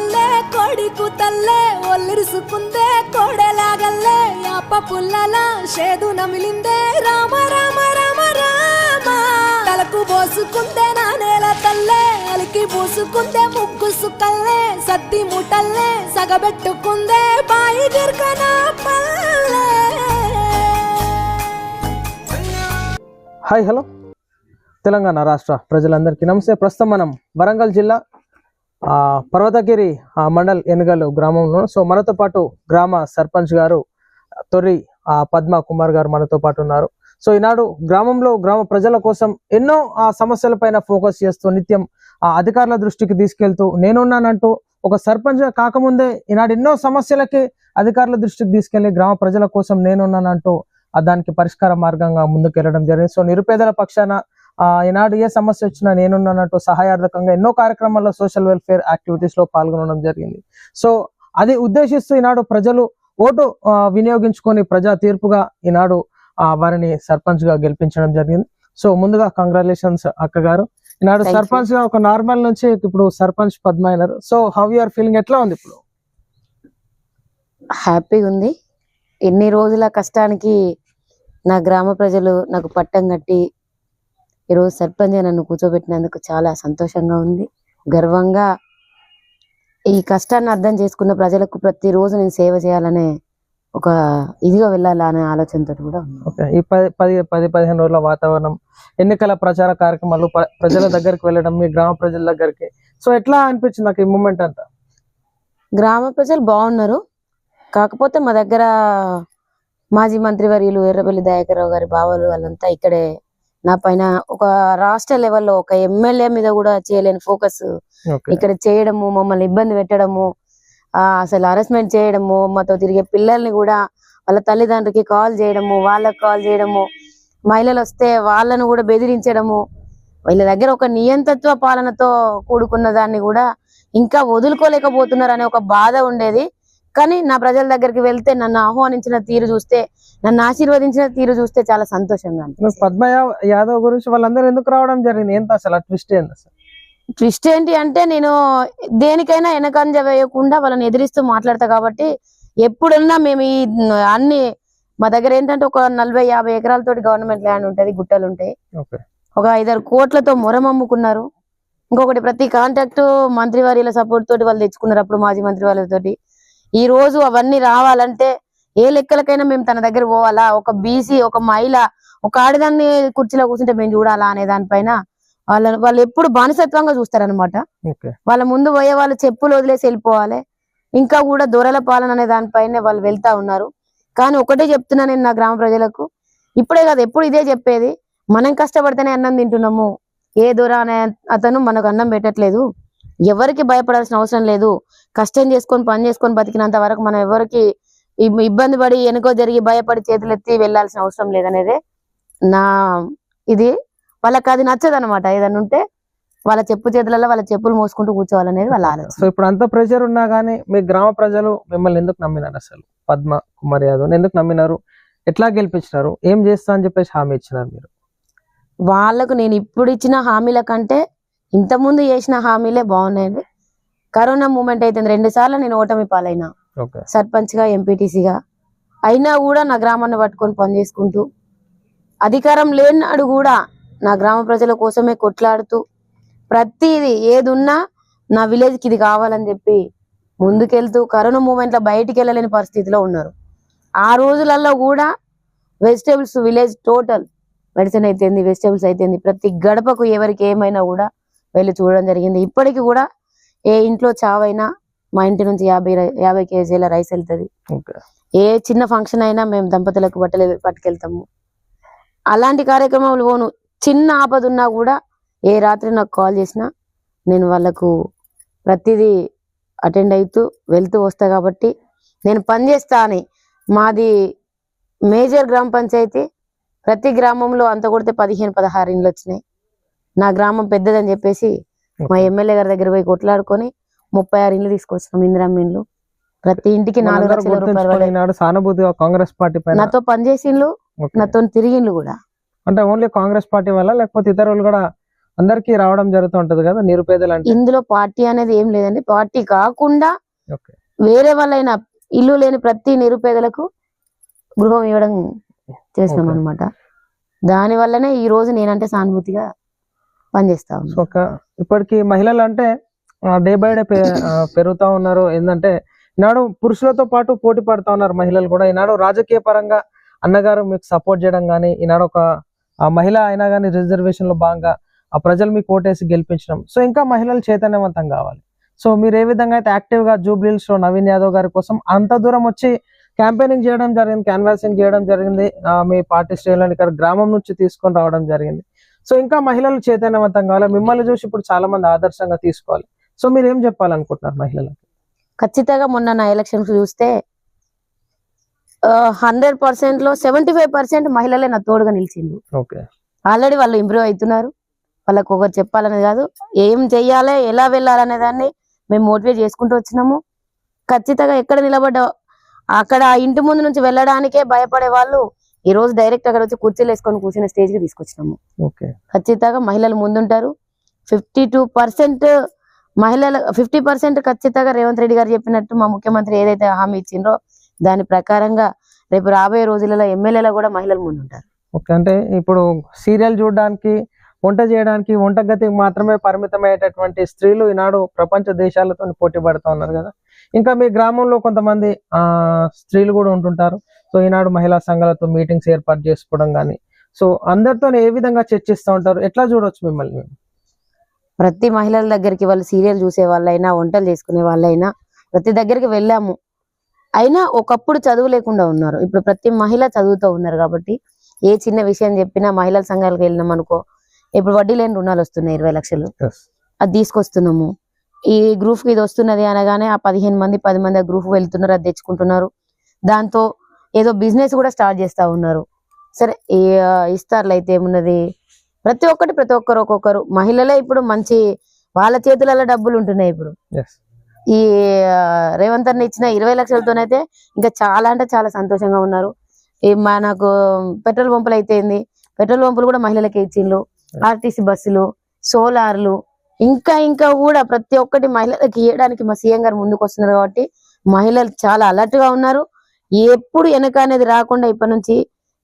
తల్లే కొడికు తల్లే ఒల్లిరుసుకుందే కోడెలాగల్లే యాప పుల్లల షేదు నమిలిందే రామ రామ రామ రామ తలకు పోసుకుందే నా నేల తల్లే అలికి పూసుకుందే ముగ్గు సుక్కల్లే సత్తి ముటల్లే సగబెట్టుకుందే బాయి గిర్కన పల్లె. హాయ్ హలో తెలంగాణ రాష్ట్ర ప్రజలందరికీ నమస్తే. ప్రస్తుతం మనం వరంగల్ జిల్లా పర్వతగిరి మండల్ ఎనుగలు గ్రామంలో. సో మనతో పాటు గ్రామ సర్పంచ్ గారు తొర్రి పద్మ కుమార్ గారు మనతో పాటు ఉన్నారు. సో ఈనాడు గ్రామంలో గ్రామ ప్రజల కోసం ఎన్నో సమస్యలపైన ఫోకస్ చేస్తూ నిత్యం అధికారుల దృష్టికి తీసుకెళ్తూ నేనున్నానంటూ ఒక సర్పంచ్ కాకముందే ఈనాడు ఎన్నో సమస్యలకి అధికారుల దృష్టికి తీసుకెళ్లి గ్రామ ప్రజల కోసం నేనున్నానంటూ దానికి పరిష్కార మార్గంగా ముందుకెళ్లడం జరిగింది. సో నిరుపేదల పక్షాన ఈనాడు ఏ సమస్య వచ్చినా నేనున్నానంటూ సహాయార్థకంగా ఎన్నో కార్యక్రమాల్లో సోషల్ వెల్ఫేర్ యాక్టివిటీస్ లో పాల్గొనడం జరిగింది. సో అది ఉద్దేశిస్తూ ఈనాడు ప్రజలు ఓటు వినియోగించుకొని ప్రజా తీర్పుగా ఈనాడు వారిని సర్పంచ్ గా గెలిపించడం జరిగింది. సో ముందుగా కంగ్రాచులేషన్స్ అక్క గారు. ఈనాడు సర్పంచ్ గా ఒక నార్మల్ నుంచి ఇప్పుడు సర్పంచ్ పద్మ అయినారు. So how you are feeling, ఎట్లా ఉంది ఇప్పుడు? హ్యాపీగా ఉంది. ఎన్ని రోజుల కష్టానికి నా గ్రామ ప్రజలు నాకు పట్టం కట్టి ఈరోజు సర్పంచ్ నన్ను కూర్చోబెట్టినందుకు చాలా సంతోషంగా ఉంది, గర్వంగా. ఈ కష్టాన్ని అర్థం చేసుకున్న ప్రజలకు ప్రతిరోజు నేను సేవ చేయాలనే ఒక ఇదిగా వెళ్ళాలనే ఆలోచనతో కూడా ఉంది. ఈ 10-15 రోజుల వాతావరణం, ఎన్నికల ప్రచార కార్యక్రమాలు, ప్రజల దగ్గరికి వెళ్ళడం, మీ గ్రామ ప్రజల దగ్గరికి, సో ఎట్లా అనిపించింది నాకు ఈ మూమెంట్ అంతా? గ్రామ ప్రజలు బాగున్నారు. కాకపోతే మా దగ్గర మాజీ మంత్రివర్యులు ఎర్రబెల్లి దయాకర్రావు గారి బావలు వాళ్ళంతా ఇక్కడే నా పైన ఒక రాష్ట్ర లెవెల్లో ఒక ఎమ్మెల్యే మీద కూడా చేయలేని ఫోకస్ ఇక్కడ చేయడము, మమ్మల్ని ఇబ్బంది పెట్టడము, అసలు హరాస్మెంట్ చేయడము, మాతో తిరిగే పిల్లల్ని కూడా వాళ్ళ తల్లిదండ్రులకి కాల్ చేయడము, వాళ్ళకి కాల్ చేయడము, మహిళలు వస్తే వాళ్ళను కూడా బెదిరించడము, వీళ్ళ దగ్గర ఒక నియంతత్వ పాలనతో కూడుకున్న దాన్ని కూడా ఇంకా వదులుకోలేకపోతున్నారు అనే ఒక బాధ ఉండేది. కానీ నా ప్రజల దగ్గరికి వెళ్తే నన్ను ఆహ్వానించిన తీరు చూస్తే, నన్ను ఆశీర్వదించిన తీరు చూస్తే చాలా సంతోషంగా అనిపిస్తుంది. పద్మ యాదవ్ గురించి వాళ్ళందరూ ఎందుకు రావడం జరిగింది, ఏంటి అసలు ట్విస్ట్ ఏంటి? అసలు ట్విస్ట్ ఏంటి అంటే, నేను దేనికైనా వెనకంజ వేయకుండా వాళ్ళని ఎదిరిస్తూ మాట్లాడతా కాబట్టి ఎప్పుడన్నా మేము ఈ అన్ని మా దగ్గర ఏంటంటే ఒక 40-50 ఎకరాలతోటి గవర్నమెంట్ ల్యాండ్ ఉంటది, గుట్టలు ఉంటాయి, ఒక 5-6 కోట్లతో మొరమమ్ముకున్నారు. ఇంకొకటి ప్రతి కాంట్రాక్ట్ మంత్రివర్యుల సపోర్ట్ తోటి వాళ్ళు తెచ్చుకున్నారు అప్పుడు మాజీ మంత్రి వాళ్ళతోటి. ఈ రోజు అవన్నీ రావాలంటే ఏ లెక్కలకైనా మేము తన దగ్గర పోవాలా, ఒక బీసీ, ఒక మహిళ, ఒక ఆడదాన్ని కుర్చీలో కూర్చుంటే మేము చూడాలా అనే దానిపైన వాళ్ళు ఎప్పుడు బానిసత్వంగా చూస్తారనమాట. వాళ్ళ ముందు పోయే వాళ్ళు చెప్పులు వదిలేసి వెళ్ళిపోవాలి. ఇంకా కూడా దొరల పాలన అనే దానిపైనే వాళ్ళు వెళ్తా ఉన్నారు. కానీ ఒకటే చెప్తున్నా నేను నా గ్రామ ప్రజలకు, ఇప్పుడే కాదు ఎప్పుడు ఇదే చెప్పేది, మనం కష్టపడితేనే అన్నం తింటున్నాము, ఏ దొర అనే అతను మనకు అన్నం పెట్టట్లేదు, ఎవరికి భయపడాల్సిన అవసరం లేదు, కష్టం చేసుకొని పని చేసుకొని బతికినంత వరకు మనం ఎవరికి ఇబ్బంది పడి వెనుకో జరిగి భయపడి చేతులెత్తి వెళ్లాల్సిన అవసరం లేదనేదే నా ఇది. వాళ్ళకి అది నచ్చదు అనమాట. ఏదన్నా ఉంటే వాళ్ళ చేతులలో వాళ్ళ చెప్పులు మోసుకుంటూ కూర్చోవాలనేది వాళ్ళ ఆలోచన. సో ఇప్పుడు అంత ప్రెషర్ ఉన్నా గానీ మీ గ్రామ ప్రజలు మిమ్మల్ని ఎందుకు నమ్మినారు? అసలు పద్మ కుమార్ యాదవ్ ఎందుకు నమ్మినారు, ఎట్లా గెలిపించినారు, ఏం చేస్తా అని చెప్పేసి హామీ ఇచ్చినారు మీరు? వాళ్ళకు నేను ఇప్పుడు ఇచ్చిన హామీల కంటే ఇంతకుముందు చేసిన హామీలే బాగున్నాయండి. కరోనా మూమెంట్ అయితే 2 సార్లు నేను ఓటమి పాలైనా, సర్పంచ్ గా, ఎంపీటీసీగా. అయినా కూడా నా గ్రామాన్ని పట్టుకొని పని చేసుకుంటూ, అధికారం లేనాడు కూడా నా గ్రామ ప్రజల కోసమే కొట్లాడుతూ, ప్రతిది ఏదున్నా నా విలేజ్ కి ఇది కావాలని చెప్పి ముందుకెళ్తూ, కరోనా మూమెంట్ లో బయటికి వెళ్ళలేని పరిస్థితిలో ఉన్నారు. ఆ రోజులలో కూడా వెజిటేబుల్స్ విలేజ్ టోటల్ మెడిసిన్ అయితేంది, వెజిటేబుల్స్ అయితేంది, ప్రతి గడపకు ఎవరికి ఏమైనా కూడా వెళ్ళి చూడడం జరిగింది. ఇప్పటికి కూడా ఏ ఇంట్లో చావైనా మా ఇంటి నుంచి 50 కేజీల రైస్ వెళ్తుంది. ఏ చిన్న ఫంక్షన్ అయినా మేము దంపతులకు బట్టలు పట్టుకెళ్తాము. అలాంటి కార్యక్రమాలు పోను. చిన్న ఆపద ఉన్నా కూడా ఏ రాత్రి నాకు కాల్ చేసినా నేను వాళ్ళకు ప్రతిదీ అటెండ్ అవుతూ వెళ్తూ వస్తా. కాబట్టి నేను పనిచేస్తా అని, మాది మేజర్ గ్రామ పంచాయతీ, ప్రతి గ్రామంలో అంత కొడితే 15-16 ఇండ్లు వచ్చినాయి. నా గ్రామం పెద్దదని చెప్పేసి మా ఎమ్మెల్యే గారి దగ్గర పోయి కొట్లాడుకొని 36 ఇండ్లు తీసుకొచ్చినాం, ఇందిరమ్మ ఇండ్లు. ప్రతి ఇంటికి 4 లక్షల రూపాయలు. కాంగ్రెస్ పార్టీ నాతో పనిచేసిండ్లు, నాతో తిరిగిండ్లు కూడా. అంటే ఓన్లీ కాంగ్రెస్ పార్టీ వల్ల, లేకపోతే ఇతరులు కూడా అందరికీ రావడం జరుగుతూ ఉంటది కదా నిరుపేదలు అంటే. ఇందులో పార్టీ అనేది ఏం లేదండి. పార్టీ కాకుండా ఓకే వేరే వాళ్ళైనా ఇల్లు లేని ప్రతి నిరుపేదలకు గృహం ఇవ్వడం చేసినాం Okay. అనమాట. దాని వల్లనే ఈ రోజు నేనంటే సానుభూతిగా పనిచేస్తా సో ఉన్నాను. ఇప్పటికి మహిళలు అంటే డే బై డే పెరుగుతా ఉన్నారు. ఏంటంటే ఈనాడు పురుషులతో పాటు పోటీ పడుతా ఉన్నారు మహిళలు కూడా. ఈనాడు రాజకీయ పరంగా అన్నగారు మీకు సపోర్ట్ చేయడం కానీ, ఈనాడు ఒక మహిళ అయినా కానీ రిజర్వేషన్ లో భాగంగా ఆ ప్రజలు మీకు ఓటేసి గెలిపించడం. సో ఇంకా మహిళలు చైతన్యవంతం కావాలి. సో మీరు ఏ విధంగా అయితే యాక్టివ్ గా జూబ్లీహిల్స్ లో నవీన్ యాదవ్ గారి కోసం అంత దూరం వచ్చి క్యాంపెయినింగ్ చేయడం జరిగింది, క్యాన్వాసింగ్ చేయడం జరిగింది, మీ పార్టీ శ్రేణులను ఇక్కడ గ్రామం నుంచి తీసుకొని రావడం జరిగింది. సో ఇంకా మహిళలు చైతన్యవంతం కావాలి, మిమ్మల్ని చూసి ఇప్పుడు చాలా మంది ఆదర్శంగా తీసుకోవాలి. సో మీరు ఏం చెప్పాలనుకుంటున్నారు మహిళలకు? ఖచ్చితంగా మొన్న నా ఎలక్షన్స్ చూస్తే 100% లో 75% మహిళలే నా తోడుగా నిలిచింది. ఓకే ఆల్రెడీ వాళ్ళు ఇంప్రూవ్ అవుతున్నారు. వాళ్ళకు ఒకరు చెప్పాలనేది కాదు, ఏం చెయ్యాలి, ఎలా వెళ్ళాలనే దాన్ని మేము మోటివేట్ చేసుకుంటూ వచ్చినాము. ఖచ్చితంగా ఎక్కడ నిలబడ్డా అక్కడ ఆ ఇంటి ముందు నుంచి వెళ్ళడానికే భయపడే వాళ్ళు ఈ రోజు డైరెక్ట్ అక్కడ వచ్చి కుర్చీలు వేసుకొని కూర్చునే స్టేజ్ కి తీసుకొచ్చినాము. ఓకే ఖచ్చితంగా మహిళలు ముందుంటారు. 52% మహిళలు 50% ఖచ్చితంగా రేవంత్ రెడ్డి గారు చెప్పినట్టు మా ముఖ్యమంత్రి ఏదైతే హామీ ఇచ్చిండ్రో దాని ప్రకారంగా రేపు రాబోయే రోజులలో ఎమ్మెల్యేలో కూడా మహిళలు ముందుంటారు. ఓకే అంటే ఇప్పుడు సీరియల్ చూడడానికి, వంట చేయడానికి, వంటగతికి మాత్రమే పరిమితమయ్యేటటువంటి స్త్రీలు ఈనాడు ప్రపంచ దేశాలతో పోటీ పడుతూ ఉన్నారు కదా. ఇంకా మీ గ్రామంలో కొంతమంది స్త్రీలు కూడా ఉంటుంటారు. సో ఈనాడు మహిళా సంఘాలతో మీటింగ్స్ ఏర్పాటు చేసుకోవడం కానీ, సో అందరితో ఏ విధంగా చర్చిస్తూ ఉంటారు, ఎట్లా చూడొచ్చు మిమ్మల్ని మేము? ప్రతి మహిళల దగ్గరికి వాళ్ళు సీరియల్ చూసే వాళ్ళైనా, వంటలు చేసుకునే వాళ్ళైనా ప్రతి దగ్గరికి వెళ్ళాము. అయినా ఒకప్పుడు చదువు లేకుండా ఉన్నారు, ఇప్పుడు ప్రతి మహిళ చదువుతూ ఉన్నారు. కాబట్టి ఏ చిన్న విషయం చెప్పినా మహిళల సంఘాలకు వెళ్ళినాం అనుకో, ఇప్పుడు వడ్డీ లేని రుణాలు వస్తున్నాయి 20 లక్షలు, అది తీసుకొస్తున్నాము. ఈ గ్రూప్ కి ఇది వస్తున్నది అనగానే ఆ 15 మంది 10 మంది ఆ గ్రూప్ వెళ్తున్నారు, అది తెచ్చుకుంటున్నారు. దాంతో ఏదో బిజినెస్ కూడా స్టార్ట్ చేస్తా ఉన్నారు. సరే ఇస్తారులు అయితే ఏమున్నది, ప్రతి ఒక్కరు ఒక్కొక్కరు మహిళలే ఇప్పుడు మంచి వాళ్ళ చేతులలో డబ్బులు ఉంటున్నాయి. ఇప్పుడు ఈ రేవంత్ అన్న ఇచ్చిన 20 లక్షలతోనైతే ఇంకా చాలా అంటే చాలా సంతోషంగా ఉన్నారు. ఈ మనకు పెట్రోల్ పంపులు అయితే పెట్రోల్ పంపులు కూడా మహిళలకే ఇచ్చిండ్రు. ఆర్టీసీ బస్సులు, సోలార్లు, ఇంకా కూడా ప్రతి ఒక్కటి మహిళలకు ఇవ్వడానికి మా సీఎం గారు ముందుకు వస్తున్నారు. కాబట్టి మహిళలు చాలా అలర్ట్ గా ఉన్నారు. ఎప్పుడు వెనక అనేది రాకుండా ఇప్పటి నుంచి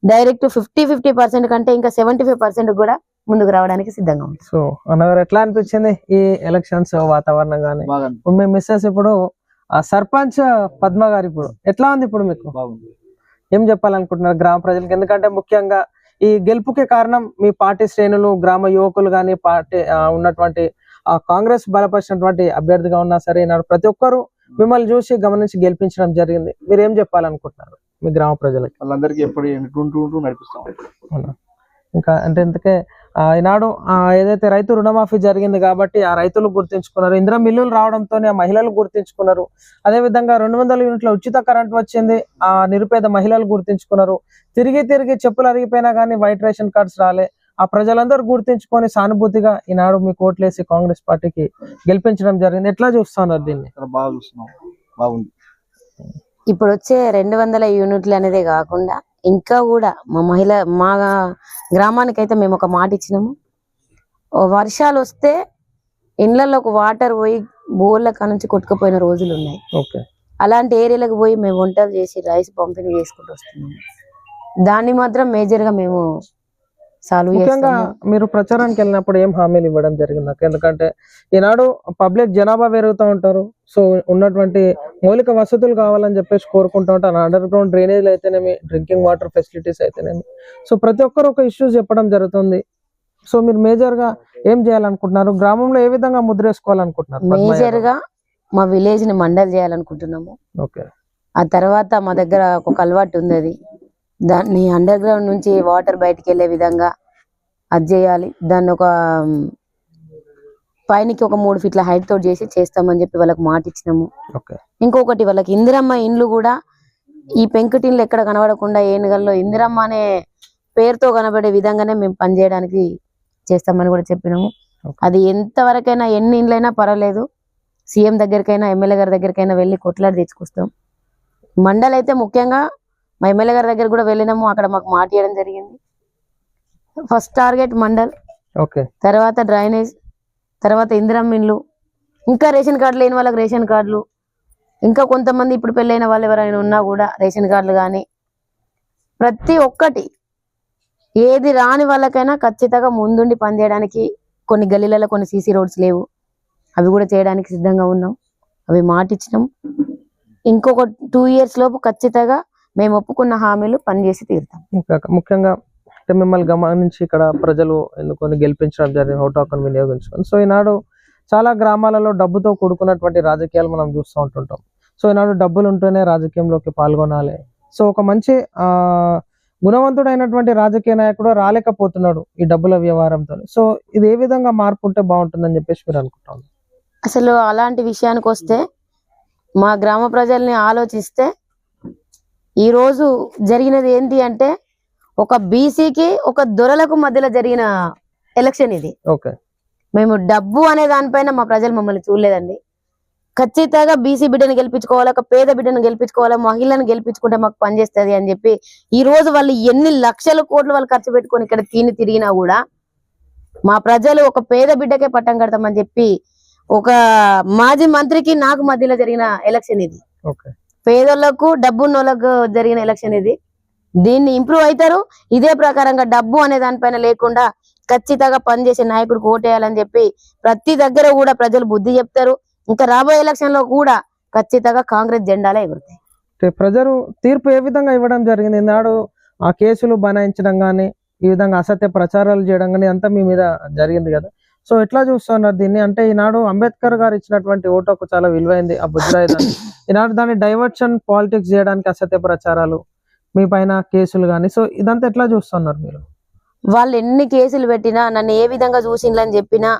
డైరెక్ట్ 50% కంటే ఇంకా 75% కూడా ముందుకు రావడానికి సిద్ధంగా ఉంది. సో అన్నగారు ఎట్లా అనిపించింది ఈ ఎలక్షన్స్ వాతావరణం కానీ? మీ మిస్సెస్ ఇప్పుడు సర్పంచ్ పద్మ గారు ఇప్పుడు ఎట్లా ఉంది? ఇప్పుడు మీకు ఏం చెప్పాలనుకుంటున్నారు గ్రామ ప్రజలకు? ఎందుకంటే ముఖ్యంగా ఈ గెలుపుకి కారణం మీ పార్టీ శ్రేణులు, గ్రామ యువకులు కానీ, పార్టీ ఉన్నటువంటి కాంగ్రెస్ బలపరిచినటువంటి అభ్యర్థిగా ఉన్నా సరే ప్రతి ఒక్కరు మిమ్మల్ని చూసి గమనించి గెలిపించడం జరిగింది. మీరు ఏం చెప్పాలనుకుంటున్నారు మీ గ్రామ ప్రజలకి? వాళ్ళందరికీ ఎప్పుడు నడిపిస్తాం. ఇంకా అంటే ఇంతకే ఈనాడు ఏదైతే రైతు రుణమాఫీ జరిగింది కాబట్టి ఆ రైతులు గుర్తించుకున్నారు, ఇందిరా మిల్లులు రావడంతో ఆ మహిళలు గుర్తించుకున్నారు, అదే విధంగా 200 యూనిట్ల ఉచిత కరెంట్ వచ్చింది, ఆ నిరుపేద మహిళలు గుర్తించుకున్నారు. తిరిగి చెప్పులు అరిగిపోయినా కానీ వైట్ రేషన్ కార్డ్స్ రాలే, ఆ ప్రజలందరూ గుర్తించుకొని సానుభూతిగా ఈనాడు మీకు ఓట్లేసి కాంగ్రెస్ పార్టీకి గెలిపించడం జరిగింది. ఎట్లా చూస్తున్నారు దీన్ని? బాగా చూస్తున్నాం, బాగుంది. ఇప్పుడు వచ్చే 200 యూనిట్లు అనేదే కాకుండా ఇంకా కూడా మా గ్రామానికి అయితే మేము ఒక మాట ఇచ్చినాము. వర్షాలు వస్తే ఇండ్లలోకి వాటర్ పోయి బోర్ల కానుంచి కొట్టుకుపోయిన రోజులు ఉన్నాయి. అలాంటి ఏరియాలకు పోయి మేము వంటలు చేసి రైస్ పంపిణీ చేసుకుంటూ వస్తున్నాము. దాన్ని మాత్రం మేజర్ గా మేము ముఖ్యంగా మీరు ప్రచారానికి వెళ్ళినప్పుడు ఏం హామీలు ఇవ్వడం జరిగింది? ఎందుకంటే ఈనాడు పబ్లిక్ జనాభా పెరుగుతూ ఉంటారు. సో ఉన్నటువంటి మౌలిక వసతులు కావాలని చెప్పేసి కోరుకుంటూ ఉంటారు. అండర్ గ్రౌండ్ డ్రైనేజ్ అయితేనేమి, డ్రింకింగ్ వాటర్ ఫెసిలిటీస్ అయితేనేమి, సో ప్రతి ఒక్కరు ఒక ఇష్యూస్ చెప్పడం జరుగుతుంది. సో మీరు మేజర్ గా ఏం చేయాలనుకుంటున్నారు? గ్రామంలో ఏ విధంగా ముద్రేసుకోవాలనుకుంటున్నారు? మేజర్ గా మా విలేజ్ ని మండల్ చేయాలనుకుంటున్నాము. ఆ తర్వాత మా దగ్గర ఒక అలవాటు ఉంది, అది దాన్ని అండర్ గ్రౌండ్ నుంచి వాటర్ బయటికి వెళ్ళే విధంగా అది చేయాలి. దాన్ని ఒక పైనకి ఒక 3 ఫీట్ల హైట్ తోటి చేస్తామని చెప్పి వాళ్ళకి మాట ఇచ్చినాము. ఇంకొకటి వాళ్ళకి ఇందిరమ్మ ఇండ్లు కూడా ఈ పెంకుటిన్లు ఎక్కడ కనబడకుండా ఏనుగల్లో ఇందిరమ్మ అనే పేరుతో కనబడే విధంగానే మేము పనిచేయడానికి చేస్తామని కూడా చెప్పినాము. అది ఎంతవరకైనా ఎన్ని ఇండ్లైనా పర్వాలేదు, సీఎం దగ్గరికైనా ఎమ్మెల్యే గారి దగ్గరికైనా వెళ్ళి కొట్లాడి తెచ్చుకొస్తాం. మండల్ అయితే ముఖ్యంగా మా ఎమ్మెల్యే గారి దగ్గర కూడా వెళ్ళినాము, అక్కడ మాకు మాట ఇవ్వడం జరిగింది. First target mandal, okay. తర్వాత డ్రైనేజ్, తర్వాత ఇందిరమ్మ ఇండ్లు, ఇంకా రేషన్ కార్డు లేని వాళ్ళకి రేషన్ కార్డులు, ఇంకా కొంతమంది ఇప్పుడు పెళ్ళైన వాళ్ళు ఎవరైనా ఉన్నా కూడా రేషన్ కార్డులు కానీ ప్రతి ఒక్కటి ఏది రాని వాళ్ళకైనా ఖచ్చితంగా ముందుండి పనిచేయడానికి. కొన్ని గల్లీలలో కొన్ని సీసీ రోడ్స్ లేవు, అవి కూడా చేయడానికి సిద్ధంగా ఉన్నాం. అవి మాట ఇచ్చినాం. ఇంకొక 2 years లోపు ఖచ్చితంగా మేము ఒప్పుకున్న హామీలు పనిచేసి తీరుతాం. ఇంకా ముఖ్యంగా అంటే మిమ్మల్ని గమనించి ఇక్కడ ప్రజలు ఎన్నుకొని గెలిపించడం జరిగింది ఓటు హక్కును వినియోగించుకొని. సో ఈనాడు చాలా గ్రామాలలో డబ్బుతో కూడుకున్నటువంటి రాజకీయాలు మనం చూస్తూ ఉంటుంటాం. సో ఈనాడు డబ్బులు ఉంటేనే రాజకీయంలోకి పాల్గొనాలి. సో ఒక మంచి గుణవంతుడైనటువంటి రాజకీయ నాయకుడు రాలేకపోతున్నాడు ఈ డబ్బుల వ్యవహారంతో. సో ఇది ఏ విధంగా మార్పు ఉంటే బాగుంటుందని చెప్పేసి మీరు అనుకుంటాను? అసలు అలాంటి విషయానికి వస్తే మా గ్రామ ప్రజల్ని ఆలోచిస్తే ఈరోజు జరిగినది ఏంటి అంటే ఒక బీసీకి ఒక దొరలకు మధ్యలో జరిగిన ఎలక్షన్ ఇది. ఓకే. మేము డబ్బు అనే దానిపైన మా ప్రజలు మమ్మల్ని చూడలేదండి. ఖచ్చితంగా బీసీ బిడ్డను గెలిపించుకోవాలా, ఒక పేద బిడ్డను గెలిపించుకోవాలా, మహిళను గెలిపించుకుంటే మాకు పనిచేస్తుంది అని చెప్పి ఈ రోజు వాళ్ళు ఎన్ని లక్షల కోట్లు వాళ్ళు ఖర్చు పెట్టుకొని ఇక్కడ తిరిగినా కూడా మా ప్రజలు ఒక పేద బిడ్డకే పట్టం కడతామని చెప్పి ఒక మాజీ మంత్రికి నాకు మధ్యలో జరిగిన ఎలక్షన్ ఇది. పేదోళ్లకు డబ్బున్నోళ్ళకు జరిగిన ఎలక్షన్ ఇది. దీన్ని ఇంప్రూవ్ అవుతారు. ఇదే ప్రకారంగా డబ్బు అనే దానిపైన లేకుండా ఖచ్చితంగా పనిచేసే నాయకుడికి ఓటేయాలని చెప్పి ప్రతి దగ్గర కూడా ప్రజలు బుద్ధి చెప్తారు. ఇంకా రాబోయే ఎలక్షన్ లో కూడా ఖచ్చితంగా కాంగ్రెస్ జెండాలే ఎగురుతాయి. ప్రజలు తీర్పు ఏ విధంగా ఇవ్వడం జరిగింది? ఈనాడు ఆ కేసులు బనాయించడం కానీ ఈ విధంగా అసత్య ప్రచారాలు చేయడం కానీ అంతా మీ మీద జరిగింది కదా. సో ఎట్లా చూస్తున్నారు దీన్ని? అంటే ఈనాడు అంబేద్కర్ గారు ఇచ్చినటువంటి ఓటు హక్కు చాలా విలువైంది, ఆ బుజ్రాయుధాన్ని. ఈనాడు దాన్ని డైవర్షన్ పాలిటిక్స్ చేయడానికి అసత్య ప్రచారాలు, మీ పైన కేసులు కానీ, సో ఇదంతా ఎట్లా చూస్తున్నారు మీరు? వాళ్ళు ఎన్ని కేసులు పెట్టినా, నన్ను ఏ విధంగా చూసిండ్లని చెప్పినా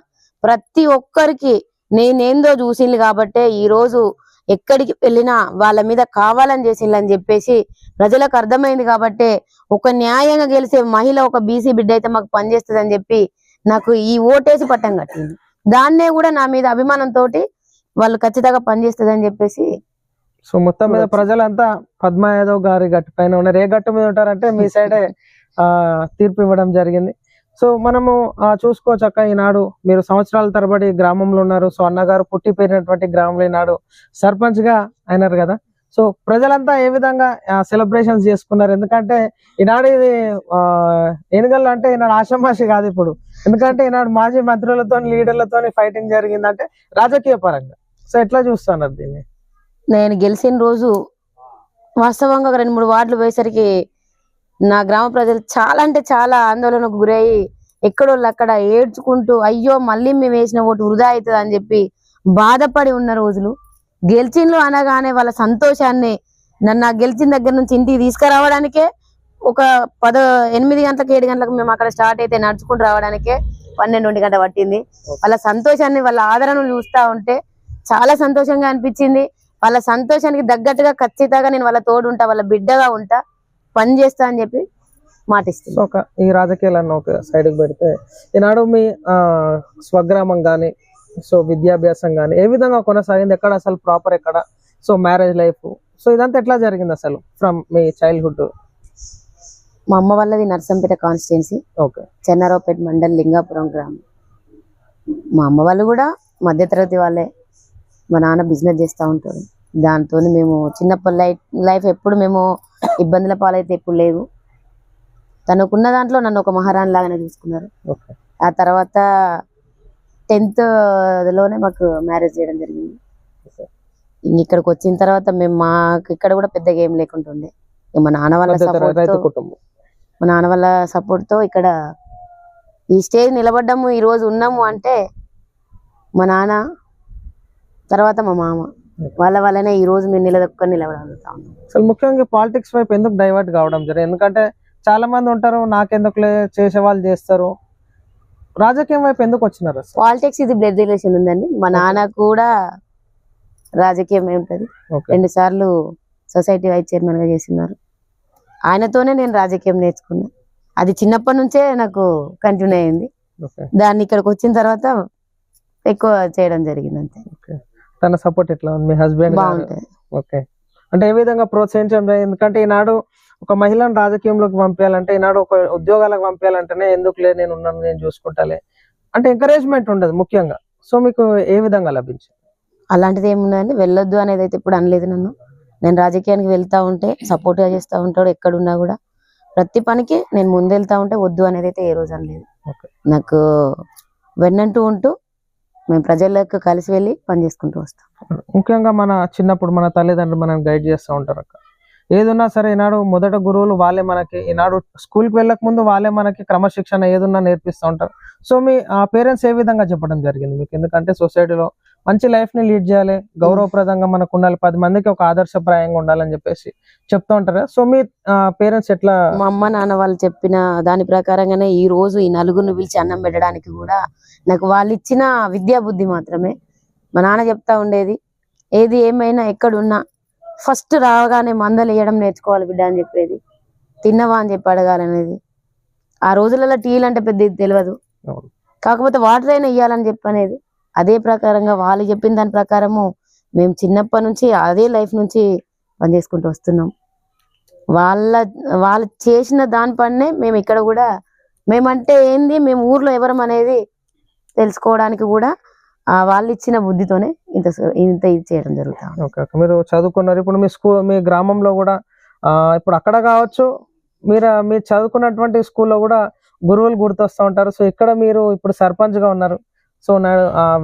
ప్రతి ఒక్కరికి నేనేందో చూసిండ్లు కాబట్టే ఈ రోజు ఎక్కడికి వెళ్ళినా వాళ్ళ మీద కావాలని చేసిండ్లని చెప్పేసి ప్రజలకు అర్థమైంది. కాబట్టే ఒక న్యాయంగా గెలిచే మహిళ, ఒక బీసీ బిడ్డ అయితే మాకు పనిచేస్తుంది అని చెప్పి నాకు ఈ ఓటేసి పట్టం కట్టింది. దాన్నే కూడా నా మీద అభిమానంతో వాళ్ళు ఖచ్చితంగా పనిచేస్తుంది అని చెప్పేసి. సో మొత్తం మీద ప్రజలంతా పద్మా యాదవ్ గారి గట్టు పైన ఉన్నారు. ఏ గట్టు మీద ఉంటారంటే మీ సైడే తీర్పు ఇవ్వడం జరిగింది. సో మనము చూసుకోవచ్చు అక్క, ఈనాడు మీరు సంవత్సరాల తరబడి గ్రామంలో ఉన్నారు. సో అన్నగారు పుట్టి పెరిగినటువంటి గ్రామంలో ఈనాడు సర్పంచ్ గా అయినారు కదా. సో ప్రజలంతా ఏ విధంగా సెలబ్రేషన్స్ చేసుకున్నారు? ఎందుకంటే ఈనాడు ఇది ఎన్నికల్లో అంటే ఈనాడు ఆషామాషి కాదు ఇప్పుడు. ఎందుకంటే ఈనాడు మాజీ మంత్రులతో లీడర్లతో ఫైటింగ్ జరిగిందంటే రాజకీయ పరంగా. సో ఎట్లా చూస్తున్నారు దీన్ని? నేను గెలిచిన రోజు వాస్తవంగా 2-3 వార్డులు పోయేసరికి నా గ్రామ ప్రజలు చాలా అంటే చాలా ఆందోళనకు గురయ్యి ఎక్కడోళ్ళు అక్కడ ఏడ్చుకుంటూ అయ్యో మళ్ళీ మేము వేసిన ఓటు వృధా అవుతుంది అని చెప్పి బాధపడి ఉన్న రోజులు. గెలిచిండ్లు అనగానే వాళ్ళ సంతోషాన్ని నన్ను గెలిచిన దగ్గర నుంచి ఇంటికి తీసుకురావడానికే ఒక 8 గంటలకు 7 గంటలకు మేము అక్కడ స్టార్ట్ అయితే నడుచుకుంటూ రావడానికే 12 గంట పట్టింది. వాళ్ళ సంతోషాన్ని, వాళ్ళ ఆదరణను చూస్తా ఉంటే చాలా సంతోషంగా అనిపించింది. వాళ్ళ సంతోషానికి తగ్గట్టుగా ఖచ్చితంగా నేను వాళ్ళ తోడు ఉంటా, వాళ్ళ బిడ్డగా ఉంటా, పని చేస్తా అని చెప్పి మాటిస్తుంది. ఒక ఈ రాజకీయాలను ఒక సైడ్కి పెడితే ఈనాడు మీ స్వగ్రామం కానీ, సో విద్యాభ్యాసం కానీ ఏ విధంగా కొనసాగింది? ఎక్కడ అసలు ప్రాపర్ ఎక్కడ? సో మ్యారేజ్ లైఫ్, సో ఇదంతా ఎట్లా జరిగింది అసలు ఫ్రమ్ మీ చైల్డ్హుడ్? మా అమ్మ వాళ్ళది నర్సంపేట కాన్స్టిట్యున్సీ, చెన్నారావుపేట మండల్, లింగాపురం గ్రామం. మా అమ్మ వాళ్ళు కూడా మధ్యతరగతి వాళ్ళే. మా నాన్న బిజినెస్ చేస్తూ ఉంటాడు. దాంతో మేము చిన్నప్పటి లైఫ్ ఎప్పుడు మేము ఇబ్బందుల పాలైతే ఎప్పుడు లేదు. తనకున్న దాంట్లో నన్ను ఒక మహారాణి లాగానే చూసుకున్నారు. ఆ తర్వాత 10th లోనే మాకు మ్యారేజ్ చేయడం జరిగింది. ఇక్కడికి వచ్చిన తర్వాత మాకు ఇక్కడ కూడా పెద్దగా ఏం లేకుంటుండే. మా నాన్న వాళ్ళ సపోర్ట్ తో ఇక్కడ ఈ స్టేజ్ నిలబడ్డాము, ఈ రోజు ఉన్నాము అంటే మా నాన్న తర్వాత మా మామ వాళ్ళ వల్లనే ఈ రోజు మేము నిలబడగలుగుతాం. అసలు ముఖ్యంగా పాలిటిక్స్ వైపు ఎందుకు డైవర్ట్ కావడం జరిగింది? ఎందుకంటే చాలా మంది ఉంటారు నాకెందుకులే, చేసే వాళ్ళు చేస్తారు. రాజకీయం వైపు ఎందుకు వచ్చినారు? పాలిటిక్స్ ఇది బ్లడ్ రిలేషన్ ఉందండి. మా నాన్న కూడా రాజకీయం ఉంటుంది. 2 సార్లు సొసైటీ వైస్ చైర్మన్ గా చేస్తున్నారు. ఆయనతోనే నేను రాజకీయం నేర్చుకున్నా. అది చిన్నప్పటి నుంచే నాకు కంటిన్యూ అయింది. దాన్ని ఇక్కడికి వచ్చిన తర్వాత ఎక్కువ చేయడం జరిగింది అంతే. తన సపోర్ట్ ఎట్లా ఉంది? మీ హస్బెండ్ బాగుంటుంది. ఓకే. అంటే ఏ విధంగా ప్రోత్సహించడం? ఎందుకంటే ఈనాడు ఒక మహిళను రాజకీయంలోకి పంపించాలంటే ఈనాడు ఒక ఉద్యోగాలకు పంపించాలంటేనే ఎందుకు లేదు, నేను ఉన్నాను, నేను చూసుకుంటాలే అంటే ఎంకరేజ్మెంట్ ఉండదు ముఖ్యంగా. సో మీకు ఏ విధంగా లభించింది? అలాంటిది ఏముండదండి, వెళ్ళొద్దు అనేది అయితే ఇప్పుడు అనలేదు నన్ను. నేను రాజకీయానికి వెళ్తా ఉంటే సపోర్ట్ గా చేస్తూ ఉంటాడు, ఎక్కడున్నా కూడా ప్రతి పనికి నేను ముందెళ్తా ఉంటే వద్దు అనేది అయితే ఏ రోజు అనలేదు. నాకు వెన్నంటూ ఉంటూ మేము ప్రజలకు కలిసి వెళ్ళి పని చేసుకుంటూ వస్తాం. ముఖ్యంగా మన చిన్నప్పుడు మన తల్లిదండ్రులు మనం గైడ్ చేస్తూ ఉంటారు అక్క. ఏదున్నా సరే ఈనాడు మొదట గురువులు వాళ్ళే మనకి, ఈనాడు స్కూల్కి వెళ్ళక ముందు వాళ్ళే మనకి క్రమశిక్షణ ఏదున్నా నేర్పిస్తూ ఉంటారు. సో మీ పేరెంట్స్ ఏ విధంగా చెప్పడం జరిగింది మీకు? ఎందుకంటే సొసైటీలో మంచి లైఫ్ ని లీడ్ చేయాలి, గౌరవప్రదంగా మనకు ఉండాలి, 10 మందికి ఒక ఆదర్శప్రాయంగా ఉండాలని చెప్పేసి చెప్తూ ఉంటారు. సో మీ పేరెంట్స్ ఎట్లా? మా అమ్మ నాన్న వాళ్ళు చెప్పిన దాని ప్రకారంగానే ఈ రోజు ఈ నలుగురిని పిలిచి అన్నం పెట్టడానికి కూడా నాకు వాళ్ళు ఇచ్చిన విద్యా బుద్ధి మాత్రమే. మా నాన్న చెప్తా ఉండేది, ఏది ఏమైనా ఎక్కడున్నా ఫస్ట్ రాగానే మందలు వేయడం నేర్చుకోవాలి బిడ్డ అని చెప్పేది. తిన్నవా అని చెప్పి అడగాలనేది. ఆ రోజులలో టీలు అంటే పెద్ద ఇది తెలియదు, కాకపోతే వాటర్ అయినా ఇయ్యాలని చెప్పనేది. అదే ప్రకారంగా వాళ్ళు చెప్పిన దాని ప్రకారము మేము చిన్నప్పటి నుంచి అదే లైఫ్ నుంచి పనిచేసుకుంటూ వస్తున్నాం. వాళ్ళు చేసిన దాని పన్నే మేము ఇక్కడ కూడా, మేమంటే ఏంది, మేము ఊర్లో ఎవరం అనేది తెలుసుకోవడానికి కూడా వాళ్ళు ఇచ్చిన బుద్ధితోనే ఇంత ఇది చేయడం జరుగుతుంది. ఓకే, మీరు చదువుకున్నారు. ఇప్పుడు మీ గ్రామంలో కూడా ఇప్పుడు అక్కడ కావచ్చు, మీరు చదువుకున్నటువంటి స్కూల్లో కూడా గురువులు గుర్తొస్తూ ఉంటారు. సో ఇక్కడ మీరు ఇప్పుడు సర్పంచ్ గా ఉన్నారు. సో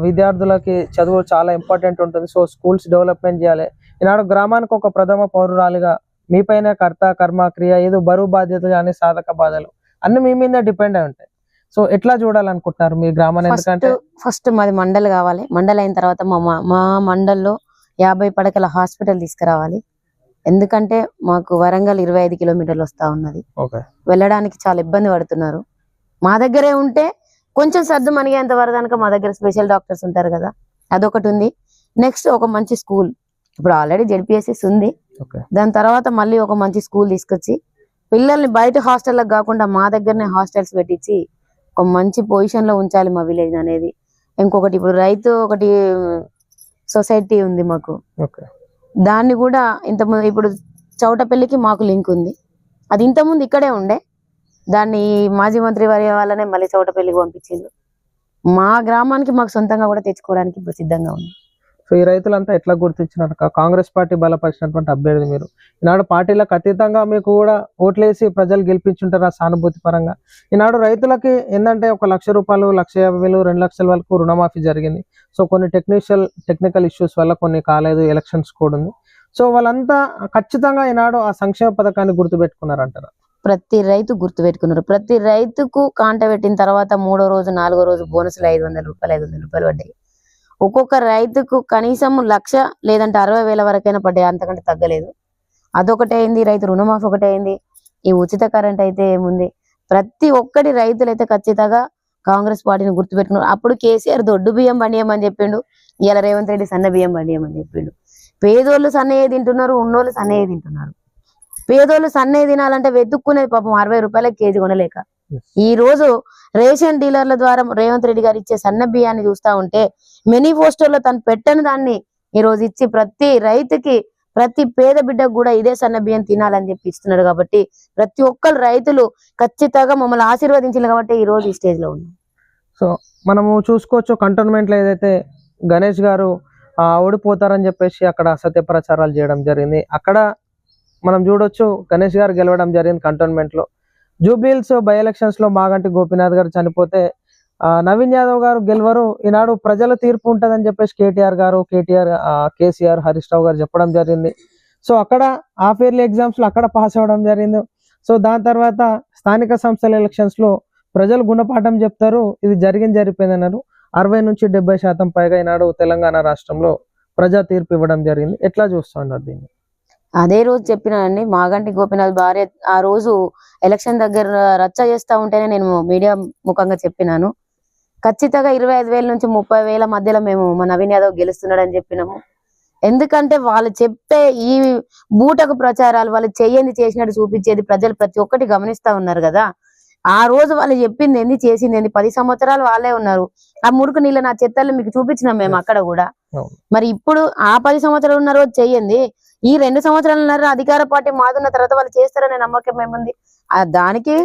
విద్యార్థులకి చదువు చాలా ఇంపార్టెంట్ ఉంటుంది. సో స్కూల్స్ డెవలప్మెంట్ చేయాలి. ఈనాడు గ్రామానికి ఒక ప్రథమ పౌరురాలిగా మీపైన కర్త కర్మ క్రియ ఏదో బరువు బాధ్యతలు కానీ సాధక బాధలు అన్ని మీ మీద డిపెండ్ అయి ఉంటాయి. సో ఎట్లా చూడాలనుకుంటున్నారు మీ గ్రామాన్ని? ఎందుకంటే ఫస్ట్ మాది మండల్ కావాలి. మండల్ అయిన తర్వాత మా మండల్లో 50 పడకల హాస్పిటల్ తీసుకురావాలి. ఎందుకంటే మాకు వరంగల్ 25 కిలోమీటర్లు వస్తా ఉన్నది, వెళ్ళడానికి చాలా ఇబ్బంది పడుతున్నారు. మా దగ్గరే ఉంటే కొంచెం సర్దు మనిగేంత వరదానిక మా దగ్గర స్పెషల్ డాక్టర్స్ ఉంటారు కదా, అదొకటి ఉంది. నెక్స్ట్ ఒక మంచి స్కూల్, ఇప్పుడు ఆల్రెడీ జెడ్పీఎస్ఎస్ ఉంది, దాని తర్వాత మళ్ళీ ఒక మంచి స్కూల్ తీసుకొచ్చి పిల్లల్ని బయట హాస్టల్లకు కాకుండా మా దగ్గరనే హాస్టల్స్ పెట్టించి ఒక మంచి పొజిషన్ లో ఉంచాలి మా విలేజ్ అనేది. ఇంకొకటి ఇప్పుడు రైతు ఒకటి సొసైటీ ఉంది మాకు, దాన్ని కూడా ఇంతకుముందు ఇప్పుడు చౌటపల్లికి మాకు లింక్ ఉంది. అది ఇంతకుముందు ఇక్కడే ఉండే, దాన్ని మాజీ మంత్రి వారి వాళ్ళనే మళ్ళీ చౌటపల్లికి పంపించిండ్రు. మా గ్రామానికి మాకు సొంతంగా కూడా తెచ్చుకోవడానికి ఇప్పుడు సిద్ధంగా ఉంది. సో ఈ రైతులంతా ఎట్లా గుర్తించినారు? కాంగ్రెస్ పార్టీ బలపరిచినటువంటి అభ్యర్థి మీరు. ఈనాడు పార్టీలకు అతీతంగా మీకు కూడా ఓట్లేసి ప్రజలు గెలిపించుంటారు ఆ సానుభూతి పరంగా. ఈనాడు రైతులకి ఏంటంటే 1 లక్ష రూపాయలు, 1,50,000, 2 లక్షల వరకు రుణమాఫీ జరిగింది. సో కొన్ని టెక్నికల్ ఇష్యూస్ వల్ల కొన్ని కాలేదు, ఎలక్షన్స్ కూడా ఉంది. సో వాళ్ళంతా ఖచ్చితంగా ఈనాడు ఆ సంక్షేమ పథకాన్ని గుర్తుపెట్టుకున్నారంటారు. ప్రతి రైతు గుర్తుపెట్టుకున్నారు. ప్రతి రైతుకు కాంట పెట్టిన తర్వాత 3వ రోజు 4వ రోజు బోనస్లు 500 రూపాయలు 500 రూపాయలు పడ్డాయి. ఒక్కొక్క రైతుకు కనీసం 1,00,000 లేదంటే 60,000 వరకైనా పడ్డాయి, అంతకంటే తగ్గలేదు. అదొకటి అయింది, రైతు రుణమాఫీ ఒకటి అయింది. ఈ ఉచిత కరెంట్ అయితే ఏముంది, ప్రతి ఒక్కటి రైతులైతే ఖచ్చితంగా కాంగ్రెస్ పార్టీని గుర్తుపెట్టుకున్నారు. అప్పుడు కేసీఆర్ దొడ్డు బియ్యం బండియమని చెప్పిండు, ఇలా రేవంత్ రెడ్డి సన్న బియ్యం బండియమని చెప్పిండు. పేదోళ్ళు సన్నయ్యే తింటున్నారు, ఉన్నోళ్ళు సన్నయ్యే తింటున్నారు. పేదోళ్ళు సన్నయ్య తినాలంటే వెతుక్కునేది పాపం 60 రూపాయలకి కేజీ కొనలేక. ఈ రోజు రేషన్ డీలర్ల ద్వారా రేవంత్ రెడ్డి గారు ఇచ్చే సన్న బియ్యాన్ని చూస్తా ఉంటే మేనిఫెస్టోలో తను పెట్టని దాన్ని ఈ రోజు ఇచ్చి ప్రతి రైతుకి, ప్రతి పేద బిడ్డకు కూడా ఇదే సన్న బియ్యం తినాలని చెప్పి ఇస్తున్నాడు. కాబట్టి ప్రతి ఒక్కరు రైతులు ఖచ్చితంగా మమ్మల్ని ఆశీర్వదించారు కాబట్టి ఈ రోజు ఈ స్టేజ్ లో ఉన్నాం. సో మనము చూసుకోవచ్చు, కంటోన్మెంట్ లో ఏదైతే గణేష్ గారు ఓడిపోతారని చెప్పేసి అక్కడ అసత్య ప్రచారాలు చేయడం జరిగింది. అక్కడ మనం చూడొచ్చు గణేష్ గారు గెలవడం జరిగింది కంటోన్మెంట్ లో. జూబ్లీహిల్స్ బై ఎలక్షన్స్ లో మాగంటి గోపీనాథ్ గారు చనిపోతే నవీన్ యాదవ్ గారు గెలవరు, ఈనాడు ప్రజల తీర్పు ఉంటుందని చెప్పేసి కేసీఆర్ హరీష్ రావు గారు చెప్పడం జరిగింది. సో అక్కడ హాఫ్ ఇయర్లీ ఎగ్జామ్స్ లో అక్కడ పాస్ అవ్వడం జరిగింది. సో దాని తర్వాత స్థానిక సంస్థల ఎలక్షన్స్ లో ప్రజలు గుణపాఠం చెప్తారు, ఇది జరిగిపోయింది అన్నారు. 60 నుంచి 70% పైగా ఈనాడు తెలంగాణ రాష్ట్రంలో ప్రజా తీర్పు ఇవ్వడం జరిగింది. ఎట్లా చూస్తున్నారు దీన్ని? అదే రోజు చెప్పినానండి, మాగంటి గోపీనాథ్ భార్య ఆ రోజు ఎలక్షన్ దగ్గర రచ్చ చేస్తా ఉంటేనే నేను మీడియా ముఖంగా చెప్పినాను, ఖచ్చితంగా 25,000 నుంచి 30,000 మధ్యలో మేము మా నవీన్ యాదవ్ గెలుస్తున్నాడని చెప్పినాము. ఎందుకంటే వాళ్ళు చెప్పే ఈ బూటకు ప్రచారాలు, వాళ్ళు చెయ్యంది చేసినట్టు చూపించేది ప్రజలు ప్రతి ఒక్కటి గమనిస్తా ఉన్నారు కదా. ఆ రోజు వాళ్ళు చెప్పింది ఏంది, చేసింది ఏంది, 10 సంవత్సరాలు వాళ్ళే ఉన్నారు. ఆ మురుకు నీళ్ళ నా చెత్తలు మీకు చూపించినాం మేము అక్కడ కూడా. మరి ఇప్పుడు ఆ 10 సంవత్సరాలు ఉన్న రోజు చెయ్యండి, ఈ 2 సంవత్సరాలన్నర అధికార పార్టీ మాదున్న తర్వాత వాళ్ళు చేస్తారనే నమ్మకం ఏముంది? దానికి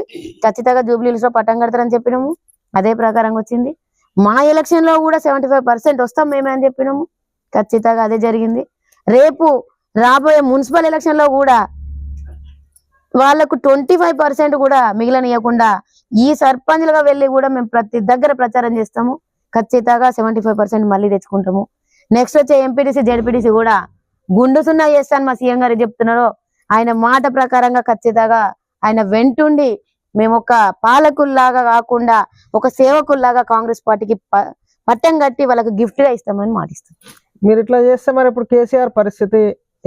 ఖచ్చితంగా జూబ్లీహిల్స్ లో పట్టం కడతారని చెప్పినాము, అదే ప్రకారంగా వచ్చింది. మా ఎలక్షన్ లో కూడా 75% వస్తాం మేమే అని చెప్పినాము, ఖచ్చితంగా అదే జరిగింది. రేపు రాబోయే మున్సిపల్ ఎలక్షన్ లో కూడా వాళ్ళకు 25% కూడా మిగిలనియకుండా ఈ సర్పంచ్లుగా వెళ్ళి కూడా మేము ప్రతి దగ్గర ప్రచారం చేస్తాము, ఖచ్చితంగా 75% మళ్ళీ తెచ్చుకుంటాము. నెక్స్ట్ వచ్చే ఎంపీటీసీ జెడ్పీటీసీ కూడా గుండు సున్నా చేస్తాను మా సీఎం గారు చెప్తున్నారో ఆయన మాట ప్రకారంగా ఖచ్చితంగా ఆయన వెంటుండి మేము ఒక పాలకుల్లాగా కాకుండా ఒక సేవకుల్లాగా కాంగ్రెస్ పార్టీకి పట్టం కట్టి వాళ్ళకి గిఫ్ట్ గా ఇస్తామని మాటిస్తాం. మీరు ఇట్లా చేస్తే మరి ఇప్పుడు కేసీఆర్ పరిస్థితి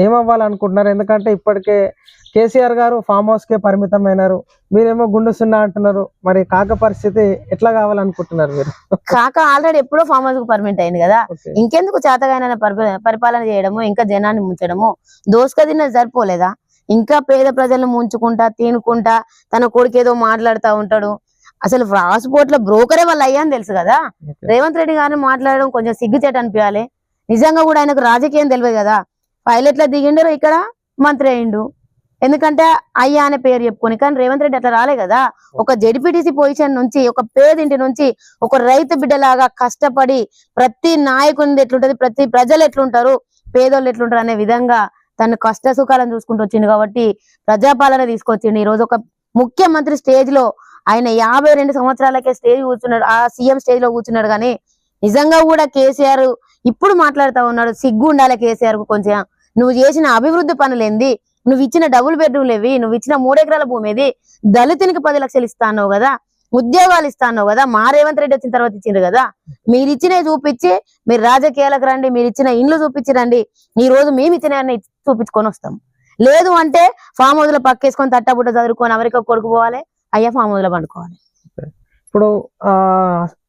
ఏమవ్వాలనుకుంటున్నారు? ఎందుకంటే ఇప్పటికే కేసీఆర్ గారు ఫామ్ హౌస్ కే పరిమితమైనారు, మీరేమో గుండు సున్నా అంటున్నారు. మరి కాక పరిస్థితి ఎట్లా కావాలనుకుంటున్నారు మీరు? కాక ఆల్రెడీ ఎప్పుడో ఫామ్ హౌస్ కు పర్మిట్ అయింది కదా, ఇంకెందుకు చేతగానే పరిపాలన చేయడము, ఇంకా జనాన్ని ముంచడము, దోసుక తిన్నది సరిపోలేదా? ఇంకా పేద ప్రజలను ముంచుకుంటా తినుకుంటా తన కొడుకు ఏదో మాట్లాడుతూ ఉంటాడు. అసలు రాజ్కోట్ లో బ్రోకరే వాళ్ళు అయ్యాని తెలుసు కదా. రేవంత్ రెడ్డి గారిని మాట్లాడడం కొంచెం సిగ్గుచేట అనిపించాలి. నిజంగా కూడా ఆయనకు రాజకీయం తెలియదు కదా. పైలట్ లో దిగిండరు, ఇక్కడ మంత్రి అయిండు, ఎందుకంటే అయ్యా అనే పేరు చెప్పుకొని. కానీ రేవంత్ రెడ్డి అట్లా రాలే కదా. ఒక జెడ్పీటీసీ పొజిషన్ నుంచి, ఒక పేదింటి నుంచి, ఒక రైతు బిడ్డలాగా కష్టపడి ప్రతి నాయకుని ఎట్లుంటది, ప్రతి ప్రజలు ఎట్లుంటారు, పేదోళ్ళు ఎట్లుంటారు అనే విధంగా తన కష్ట సుఖాలను చూసుకుంటూ వచ్చిండు కాబట్టి ప్రజాపాలన తీసుకొచ్చిండు. ఈ రోజు ఒక ముఖ్యమంత్రి స్టేజ్ లో ఆయన 52 సంవత్సరాలకే స్టేజ్ కూర్చున్నాడు, ఆ సీఎం స్టేజ్ లో కూర్చున్నాడు. కానీ నిజంగా కూడా కేసీఆర్ ఇప్పుడు మాట్లాడుతూ ఉన్నాడు, సిగ్గు ఉండాలి కేసీఆర్ కు కొంచెం. నువ్వు చేసిన అభివృద్ధి పనులేంది, నువ్వు ఇచ్చిన డబుల్ బెడ్రూమ్లు ఏవి, నువ్వు ఇచ్చిన 3 ఎకరాల భూమి ఏది, దళితునికి 10 లక్షలు ఇస్తా అన్నావు కదా, ఉద్యోగాలు ఇస్తా అన్నావు కదా, మా రేవంత్ రెడ్డి వచ్చిన తర్వాత ఇచ్చిండ్రు కదా. మీరు ఇచ్చినవి చూపించి మీరు రాజకీయాలకు రండి, మీరు ఇచ్చిన ఇండ్లు చూపించి రండి. ఈ రోజు మేము ఇచ్చిన చూపించుకొని వస్తాం. లేదు అంటే ఫామ్ హౌస్ లో పక్కేసుకొని తట్టబుట్ట చదువుకొని అమెరికా కొడుకుపోవాలి, అయ్యా ఫామ్ హౌస్ లో పండుకోవాలి.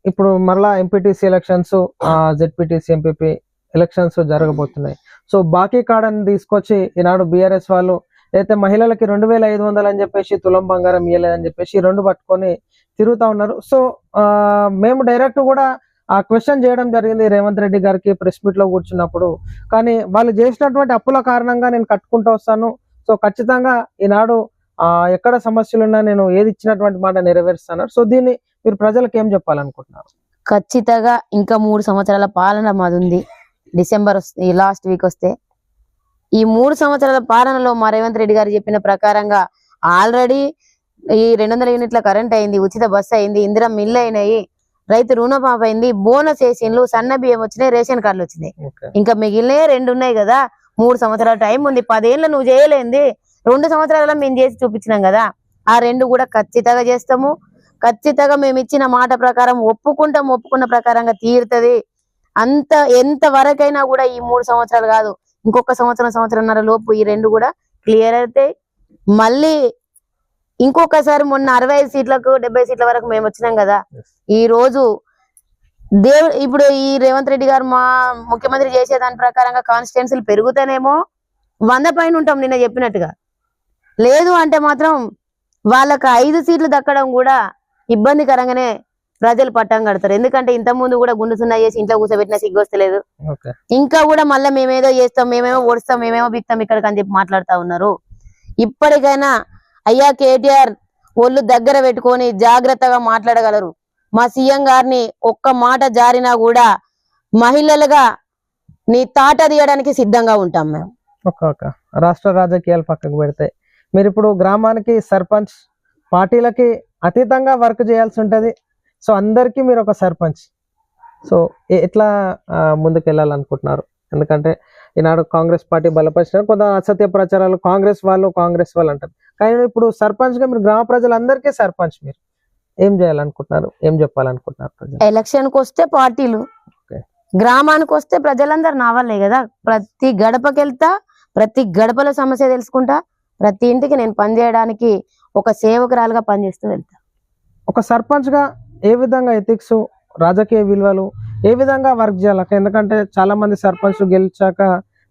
ఇప్పుడు మరలా MPTC elections, ZPTC MPP elections జరగబోతున్నాయి. సో బాకీ కాడని తీసుకొచ్చి ఈనాడు బీఆర్ఎస్ వాళ్ళు అయితే మహిళలకి 2500 అని చెప్పేసి తులం బంగారం ఇవ్వలేదని చెప్పేసి 2 పట్టుకొని తిరుగుతా ఉన్నారు. సో మేము డైరెక్ట్ కూడా ఆ క్వశ్చన్ చేయడం జరిగింది రేవంత్ రెడ్డి గారికి ప్రెస్ మీట్ లో కూర్చున్నప్పుడు. కానీ వాళ్ళు చేసినటువంటి అప్పుల కారణంగా నేను కట్టుకుంటూ వస్తాను, సో ఖచ్చితంగా ఈనాడు ఎక్కడ సమస్యలున్నా నేను ఏది ఇచ్చినటువంటి మాట నెరవేరుస్తాను. సో దీన్ని మీరు ప్రజలకు ఏం చెప్పాలనుకుంటున్నారు? ఖచ్చితంగా ఇంకా 3 సంవత్సరాల పాలన మాది. డిసెంబర్ లాస్ట్ వీక్ వస్తే ఈ 3 సంవత్సరాల పాలనలో మా రేవంత్ రెడ్డి గారు చెప్పిన ప్రకారంగా ఆల్రెడీ ఈ 200 యూనిట్ల కరెంట్ అయింది, ఉచిత బస్సు అయింది, ఇందిరా మిల్లు అయినాయి, రైతు రుణమాఫీ అయింది, బోనస్ వేసిండ్లు, సన్న బియ్యం వచ్చినాయి, రేషన్ కార్డులు వచ్చినాయి. ఇంకా మిగిలిన 2 ఉన్నాయి కదా. 3 సంవత్సరాల టైం ఉంది. 10 ఏళ్ళు నువ్వు చేయలేంది 2 సంవత్సరాల మేము చేసి చూపించినాం కదా. ఆ 2 కూడా ఖచ్చితంగా చేస్తాము. ఖచ్చితంగా మేము ఇచ్చిన మాట ప్రకారం ఒప్పుకున్న ప్రకారంగా తీరుతుంది. ఎంత వరకైనా కూడా ఈ 3 సంవత్సరాలు కాదు, ఇంకొక సంవత్సరంన్నర లోపు ఈ 2 కూడా క్లియర్ అవుతాయి. మళ్ళీ ఇంకొకసారి మొన్న 65 సీట్లకు 70 సీట్ల వరకు మేము వచ్చినాం కదా. ఈ రోజు ఇప్పుడు ఈ రేవంత్ రెడ్డి గారు మా ముఖ్యమంత్రి చేసే దాని ప్రకారంగా కాన్స్టిట్యున్సీలు పెరుగుతానేమో 100 పైన ఉంటాం నిన్న చెప్పినట్టుగా. లేదు అంటే మాత్రం వాళ్ళకి 5 సీట్లు దక్కడం కూడా ఇబ్బందికరంగానే ప్రజలు పట్టం కడతారు. ఎందుకంటే ఇంత ముందు కూడా గుండు సున్నా చేసి ఇంట్లో కూర్చోబెట్టిన సిగ్గొస్తలేదు. ఇంకా కూడా మళ్ళీ మేమేదో చేస్తాం, మేమేమో ఓడిస్తాం, మేమేమో బిక్తాం ఇక్కడికి అని చెప్పి మాట్లాడుతూ ఉన్నారు. ఇప్పటికైనా అయ్యా కేటీఆర్ ఒళ్ళు దగ్గర పెట్టుకొని జాగ్రత్తగా మాట్లాడగలరు. మా సీఎం గారిని ఒక్క మాట జారినా కూడా మహిళలుగా నీ తాట తీయడానికి సిద్ధంగా ఉంటాం మేము. రాష్ట్ర రాజకీయాలు పక్కకు పెడితే మీరు ఇప్పుడు గ్రామానికి సర్పంచ్, పార్టీలకి అతీతంగా వర్క్ చేయాల్సి ఉంటది. సో అందరికీ మీరు ఒక సర్పంచ్. సో ఎట్లా ముందుకు వెళ్ళాలనుకుంటున్నారు? ఎందుకంటే ఈనాడు కాంగ్రెస్ పార్టీ బలపరిచిన కొంత అసత్య ప్రచారాలు కాంగ్రెస్ వాళ్ళు అంటారు. కానీ ఇప్పుడు సర్పంచ్ గా మీరు గ్రామ ప్రజలందరికీ సర్పంచ్, మీరు ఏం చేయాలనుకుంటున్నారు, ఏం చెప్పాలనుకుంటున్నారు? ఎలక్షన్ కు వస్తే పార్టీలు, గ్రామానికి వస్తే ప్రజలందరూ నా వల్లే కదా. ప్రతి గడపకి వెళ్తా, ప్రతి గడపలో సమస్య తెలుసుకుంటా, ప్రతి ఇంటికి నేను పనిచేయడానికి ఒక సేవకురాలుగా పనిచేస్తూ వెళ్తా. ఒక సర్పంచ్ గా ఏ విధంగా ఎథిక్స్, రాజకీయ విలువలు ఏ విధంగా వర్క్ చేయాలి? ఎందుకంటే చాలా మంది సర్పంచ్లు గెలిచాక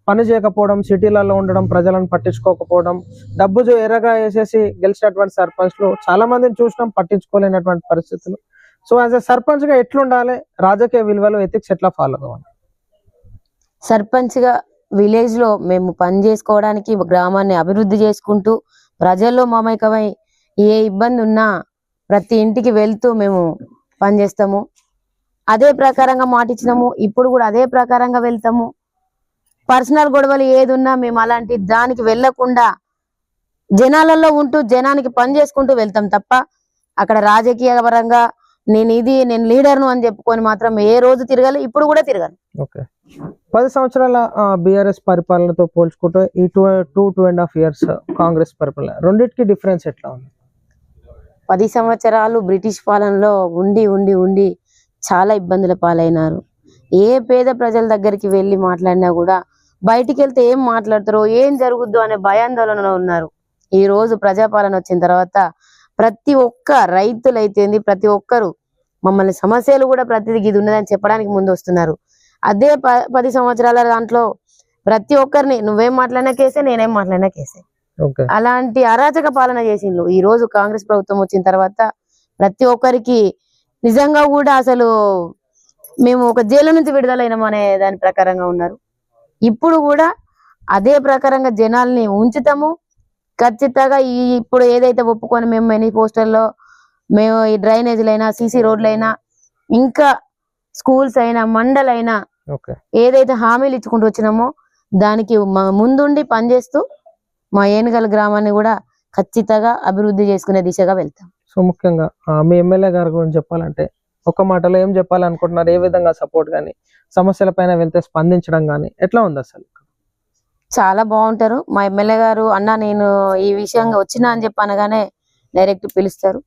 పని చేయకపోవడం, సిటీలలో ఉండడం, ప్రజలను పట్టించుకోకపోవడం, డబ్బు ఎర్రగా వేసేసి గెలిచినటువంటి సర్పంచ్లు చాలా మందిని చూసినాం, పట్టించుకోలేనటువంటి పరిస్థితులు. సో యాజ్ ఎ సర్పంచ్ గా ఎట్లుండాలి, రాజకీయ విలువలు, ఎథిక్స్ ఎట్లా ఫాలో కావాలి? సర్పంచ్ గా విలేజ్ లో మేము పని చేసుకోవడానికి గ్రామాన్ని అభివృద్ధి చేసుకుంటూ ప్రజల్లో మమేకమై ఏ ఇబ్బంది ఉన్నా ప్రతి ఇంటికి వెళ్తూ మేము పనిచేస్తాము. అదే ప్రకారంగా మాటిచ్చినాము, ఇప్పుడు కూడా అదే ప్రకారంగా వెళ్తాము. పర్సనల్ గొడవలు ఏది ఉన్నా మేము అలాంటి దానికి వెళ్లకుండా జనాలలో ఉంటూ జనానికి పని చేసుకుంటూ వెళ్తాం తప్ప అక్కడ రాజకీయ పరంగా నేను లీడర్ను అని చెప్పుకొని మాత్రం ఏ రోజు తిరగాలి, ఇప్పుడు కూడా తిరగాలి. ఓకే, 10 సంవత్సరాల బీఆర్ఎస్ పరిపాలనతో పోల్చుకుంటే ఈ 2.5 years కాంగ్రెస్ పరిపాలన రెండింటికి డిఫరెన్స్ ఎట్లా ఉంది? 10 సంవత్సరాలు బ్రిటిష్ పాలనలో ఉండి ఉండి ఉండి చాలా ఇబ్బందుల పాలైనారు. ఏ పేద ప్రజల దగ్గరికి వెళ్ళి మాట్లాడినా కూడా బయటికి వెళ్తే ఏం మాట్లాడతారో ఏం జరుగుద్దో అనే భయాందోళనలో ఉన్నారు. ఈ రోజు ప్రజాపాలన వచ్చిన తర్వాత ప్రతి ఒక్క రైతులైతేంది ప్రతి ఒక్కరు మమ్మల్ని సమస్యలు కూడా ప్రతిదీ ఇది ఉన్నదని చెప్పడానికి ముందు వస్తున్నారు. అదే 10 సంవత్సరాల దాంట్లో ప్రతి ఒక్కరిని నువ్వేం మాట్లాడినా కేసే, నేనేం మాట్లాడినా కేసే, అలాంటి అరాచక పాలన చేసిండ్రు. ఈ రోజు కాంగ్రెస్ ప్రభుత్వం వచ్చిన తర్వాత ప్రతి ఒక్కరికి నిజంగా కూడా అసలు మేము ఒక జైలు నుంచి విడుదలైనాం అనే దాని ప్రకారంగా ఉన్నారు. ఇప్పుడు కూడా అదే ప్రకారంగా జనాల్ని ఉంచుతాము. ఖచ్చితంగా ఇప్పుడు ఏదైతే ఒప్పుకొని మేము మేనిఫెస్టోలో మేము ఈ డ్రైనేజీలైనా సీసీ రోడ్లైనా ఇంకా స్కూల్స్ అయినా మండలైనా ఏదైతే హామీలు ఇచ్చుకుంటూ వచ్చినామో దానికి ముందుండి పనిచేస్తూ మా ఏనుగల గ్రామాన్ని కూడా ఖచ్చితంగా అభివృద్ధి చేసుకునే దిశగా వెళ్తాం. సో ముఖ్యంగా మీ ఎమ్మెల్యే గారి గురించి చెప్పాలంటే ఒక మాటలో ఏం చెప్పాలనుకుంటున్నారు? ఏ విధంగా సపోర్ట్ కానీ సమస్యల పైన వెళ్తే స్పందించడం కానీ ఎట్లా ఉంది? అసలు చాలా బాగుంటారు మా ఎమ్మెల్యే గారు. అన్న నేను ఈ విషయంగా వచ్చినా అని చెప్పి అనగానే డైరెక్ట్ పిలుస్తారు,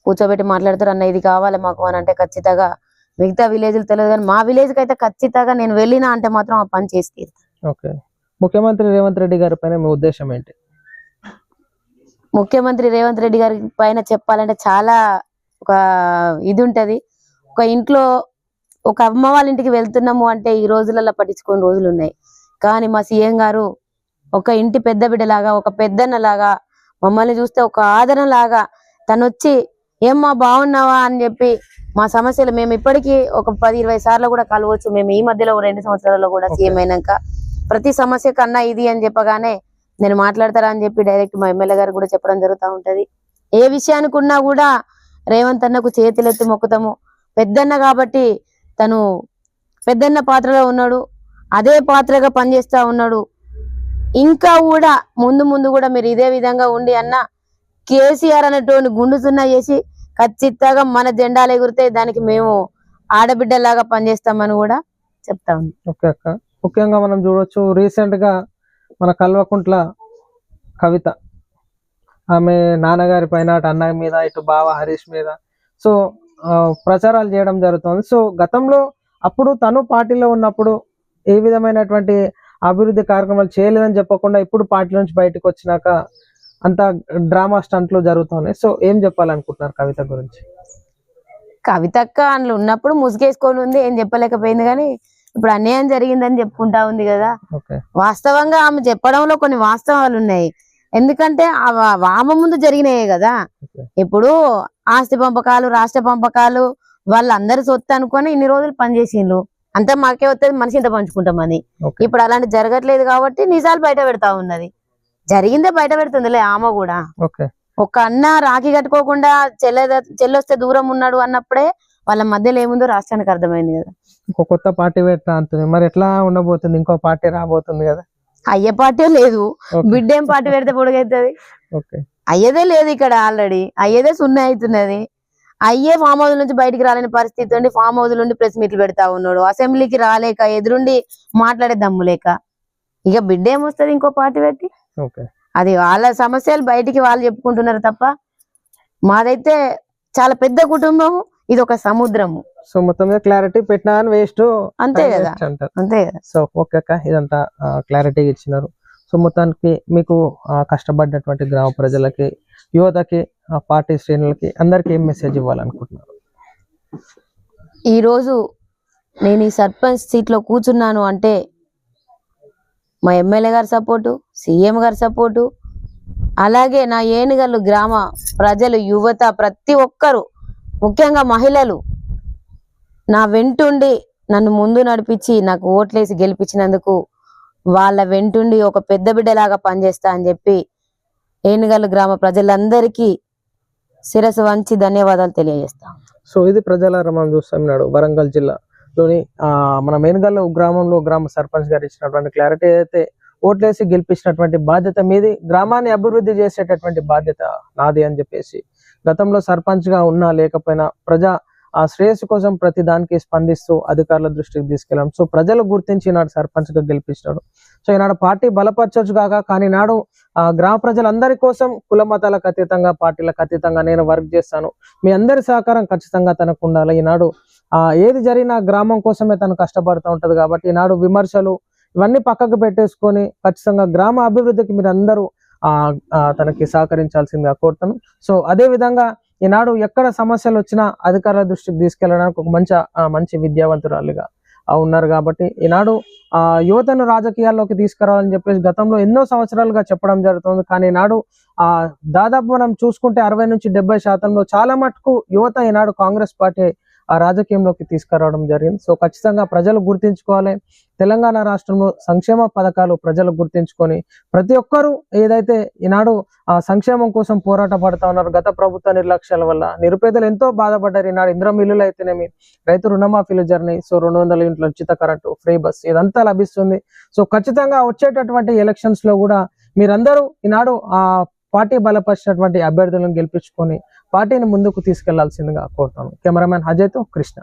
కూర్చోబెట్టి మాట్లాడతారు. అన్న ఇది కావాలి మాకు అని అంటే ఖచ్చితంగా మిగతా విలేజ్లు తెలియదు కానీ మా విలేజ్కి అయితే ఖచ్చితంగా నేను వెళ్ళినా అంటే మాత్రం ఆ పని చేసి తీరుతాను. ఓకే, ముఖ్యమంత్రి రేవంత్ రెడ్డి గారి పైన మీ ఉద్దేశం ఏంటి? ముఖ్యమంత్రి రేవంత్ రెడ్డి గారి పైన చెప్పాలంటే చాలా ఒక ఇది ఉంటది. ఒక ఇంట్లో ఒక అమ్మ వాళ్ళ ఇంటికి వెళ్తున్నాము అంటే ఈ రోజులలో పట్టించుకొని రోజులు ఉన్నాయి. కానీ మా సీఎం గారు ఒక ఇంటి పెద్ద బిడ్డలాగా ఒక పెద్దన్న లాగా మమ్మల్ని చూస్తే ఒక ఆదరణ లాగా తను వచ్చి ఏమ్మా బాగున్నావా అని చెప్పి మా సమస్యలు మేము ఇప్పటికీ ఒక 10-20 సార్లు కూడా కలవచ్చు. మేము ఈ మధ్యలో 2 సంవత్సరాల్లో కూడా సీఎం అయినాక ప్రతి సమస్య కన్నా ఇది అని చెప్పగానే నేను మాట్లాడతారా అని చెప్పి డైరెక్ట్ మా ఎమ్మెల్యే గారు కూడా చెప్పడం జరుగుతూ ఉంటది. ఏ విషయానికి ఉన్నా కూడా రేవంత్ అన్నకు చేతులెత్తి మొక్కుతాము. పెద్దన్న కాబట్టి తను పెద్దన్న పాత్రలో ఉన్నాడు, అదే పాత్రగా పనిచేస్తా ఉన్నాడు. ఇంకా కూడా ముందు ముందు కూడా మీరు ఇదే విధంగా ఉండి అన్న కేసీఆర్ అనేటువంటి గుండు సున్నా చేసి ఖచ్చితంగా మన జెండాలు ఎగురితే దానికి మేము ఆడబిడ్డలాగా పనిచేస్తామని కూడా చెప్తా ఉన్నాం. ఓకే అక్క, ముఖ్యంగా మనం చూడొచ్చు రీసెంట్ గా మన కల్వకుంట్ల కవిత ఆమె నాన్నగారి పైన అటు అన్నయ్య మీద ఇటు బావ హరీష్ మీద సో ప్రచారాలు చేయడం జరుగుతుంది. సో గతంలో అప్పుడు తను పార్టీలో ఉన్నప్పుడు ఏ విధమైనటువంటి అభివృద్ధి కార్యక్రమాలు చేయలేదని చెప్పకుండా ఇప్పుడు పార్టీ నుంచి బయటకు వచ్చినాక అంత డ్రామా స్టంట్లు జరుగుతున్నాయి. సో ఏం చెప్పాలనుకుంటున్నారు కవిత గురించి? కవితక్క అందులో ఉన్నప్పుడు ముసుగేసుకొని ఉంది, ఏం చెప్పలేకపోయింది. కానీ ఇప్పుడు అన్యాయం జరిగిందని చెప్పుకుంటా ఉంది కదా. వాస్తవంగా ఆమె చెప్పడంలో కొన్ని వాస్తవాలు ఉన్నాయి. ఎందుకంటే ఆమె ముందు జరిగినాయే కదా. ఇప్పుడు ఆస్తి పంపకాలు రాష్ట్ర పంపకాలు వాళ్ళందరి సొత్తు అనుకొని ఇన్ని రోజులు పనిచేసిండ్రు. అంతా మాకే వస్తుంది, మనిషి ఇంత పంచుకుంటామని. ఇప్పుడు అలాంటి జరగట్లేదు కాబట్టి నిజాలు బయట పెడతా ఉన్నది. జరిగిందే బయట పెడుతుందిలే ఆమె కూడా. ఒక అన్న రాఖీ కట్టుకోకుండా చెల్లొస్తే దూరం ఉన్నాడు అన్నప్పుడే వాళ్ళ మధ్యలో ఏముందో రాష్ట్రానికి అర్థమైంది కదా. ఇంకో కొత్త పార్టీ పెట్టా అంటుంది, మరి ఎట్లా ఉండబోతుంది? ఇంకో పార్టీ రాబోతుంది కదా. అయ్యే పార్టీ లేదు, బిడ్డ ఏం పార్టీ పెడితే పొడుగైతుంది? అయ్యేదే లేదు ఇక్కడ. ఆల్రెడీ అయ్యేదే సున్నా అవుతున్నది. అయ్యే ఫామ్ హౌస్ నుంచి బయటికి రాలేని పరిస్థితి ఉండి ఫామ్ హౌస్ నుండి ప్రెస్ మీట్లు పెడతా ఉన్నాడు. అసెంబ్లీకి రాలేక ఎదురుండి మాట్లాడే దమ్ము లేక ఇక బిడ్డ ఏమొస్తుంది ఇంకో పార్టీ పెట్టి? అది వాళ్ళ సమస్యలు బయటికి వాళ్ళు చెప్పుకుంటున్నారు తప్ప మాదైతే చాలా పెద్ద కుటుంబము, ఇది ఒక సముద్రము. సో మొత్తం మీద క్లారిటీ పెట్టినా వేస్ట్ అంతే కదా, అంతే కదా. సో ఓకే అక్క, ఇదంతా క్లారిటీ ఇచ్చినారు. సో మొత్తానికి మీకు కష్టపడ్డటువంటి గ్రామ ప్రజలకి, యువతకి, పార్టీ శ్రేణులకి అందరికి ఏం మెసేజ్ ఇవ్వాలనుకుంటున్నారు? ఈరోజు నేను ఈ సర్పంచ్ సీట్లో కూర్చున్నాను అంటే మా ఎమ్మెల్యే గారి సపోర్టు, సీఎం గారి సపోర్టు, అలాగే నా ఏనుగల్లు గ్రామ ప్రజలు, యువత ప్రతి ఒక్కరు, ముఖ్యంగా మహిళలు నా వెంటుండి నన్ను ముందు నడిపించి నాకు ఓట్లేసి గెలిపించినందుకు వాళ్ళ వెంటుండి ఒక పెద్ద బిడ్డలాగా పనిచేస్తా అని చెప్పి ఏనుగల్ గ్రామ ప్రజలందరికీ శిరస్సు వంచి ధన్యవాదాలు తెలియజేస్తాం. సో ఇది ప్రజల మనం చూస్తాం నాడు వరంగల్ జిల్లాలోని మన ఏనుగల్ గ్రామంలో గ్రామ సర్పంచ్ గారు ఇచ్చినటువంటి క్లారిటీ ఏదైతే ఓట్లేసి గెలిపించినటువంటి బాధ్యత మీది, గ్రామాన్ని అభివృద్ధి చేసేటటువంటి బాధ్యత నాది అని చెప్పేసి గతంలో సర్పంచ్ గా ఉన్నా లేకపోయినా ప్రజా శ్రేయస్సు కోసం ప్రతి దానికి స్పందిస్తూ అధికారుల దృష్టికి తీసుకెళ్ళాం. సో ప్రజలు గుర్తించి ఈనాడు సర్పంచ్ గా గెలిపించినాడు. సో ఈనాడు పార్టీ బలపరచొచ్చు కాక, కానీ నాడు గ్రామ ప్రజలందరి కోసం కుల మతాలకు అతీతంగా పార్టీలకు అతీతంగా నేను వర్క్ చేస్తాను, మీ అందరి సహకారం ఖచ్చితంగా తనకు ఉండాలి. ఈనాడు ఏది జరిగినా గ్రామం కోసమే తను కష్టపడుతూ ఉంటది. కాబట్టి ఈనాడు విమర్శలు ఇవన్నీ పక్కకు పెట్టేసుకొని ఖచ్చితంగా గ్రామ అభివృద్ధికి మీరు అందరూ తనకి సహకరించాల్సిందిగా కోరుతాను. సో అదే విధంగా ఈనాడు ఎక్కడ సమస్యలు వచ్చినా అధికారుల దృష్టికి తీసుకెళ్ళడానికి ఒక మంచి విద్యావంతురాలుగా ఉన్నారు. కాబట్టి ఈనాడు యువతను రాజకీయాల్లోకి తీసుకురావాలని చెప్పేసి గతంలో ఎన్నో సంవత్సరాలుగా చెప్పడం జరుగుతుంది. కానీ ఈనాడు దాదాపు మనం చూసుకుంటే 60 నుంచి 70% చాలా మటుకు యువత ఈనాడు కాంగ్రెస్ పార్టీ రాజకీయంలోకి తీసుకురావడం జరిగింది. సో ఖచ్చితంగా ప్రజలు గుర్తించుకోవాలి. తెలంగాణ రాష్ట్రంలో సంక్షేమ పథకాలు ప్రజలు గుర్తించుకొని ప్రతి ఒక్కరూ ఏదైతే ఈనాడు సంక్షేమం కోసం పోరాట పడతా ఉన్నారు, గత ప్రభుత్వ నిర్లక్ష్యాల వల్ల నిరుపేదలు ఎంతో బాధపడ్డారు. ఈనాడు ఇంద్రం ఇల్లులు అయితేనేమి, రైతు రుణమాఫీలు జరిగినాయి. సో 200 యూనిట్ల ఉచిత కరెంటు, ఫ్రీ బస్ ఇదంతా లభిస్తుంది. సో ఖచ్చితంగా వచ్చేటటువంటి ఎలక్షన్స్ లో కూడా మీరందరూ ఈనాడు పార్టీ బలపరిచినటువంటి అభ్యర్థులను గెలిపించుకొని పార్టీని ముందుకు తీసుకెళ్లాల్సిందిగా కోరుతాను. కెమెరామెన్ అజయ్తో కృష్ణ.